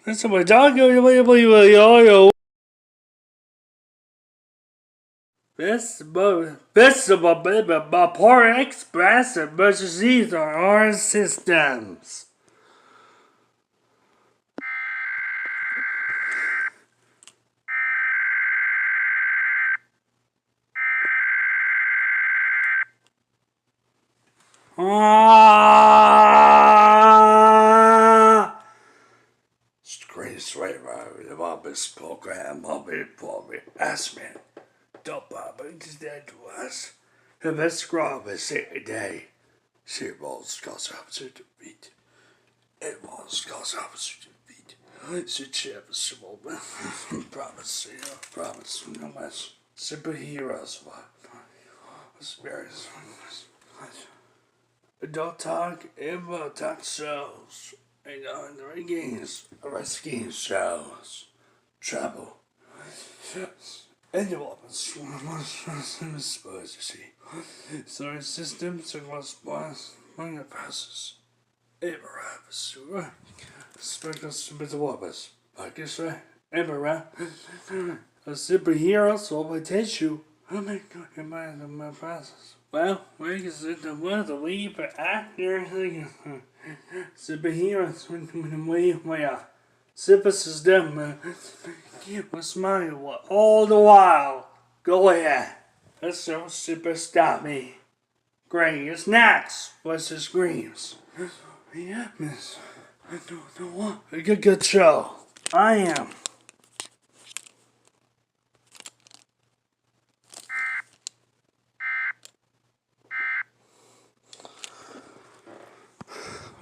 That's what we're talking about. Vegetable baby by Polar Express emergencies on our systems. Screen straight right about this program, Bobby, ask me. Don't bother, just that to us. And let's scrub it every day. She rolls goes up to the beat. It rolls goes up to the beat. It's a chip, small promise, promise, no less. Superheroes, spirits. Don't talk, ever talk shows. And on the games, rescue shows. Trouble. And the weapons supposed to see. Sorry, system, signals, boss, when it passes. Ever have a sewer. Sprinkles with the weapons. Like you say, ever a superhero, so I tissue. Oh my god, your mind of my process. Well, we can sit the world of leave for actors. Superheroes, when we are. Sippers is them, What's mine all the while? Go ahead. Let's so super stop me. Gray is nuts. What's the screams? Yeah, miss. I don't know what. A good show. I am.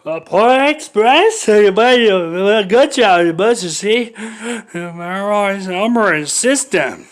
Polar Express, everybody, good job, everybody, see? My number system.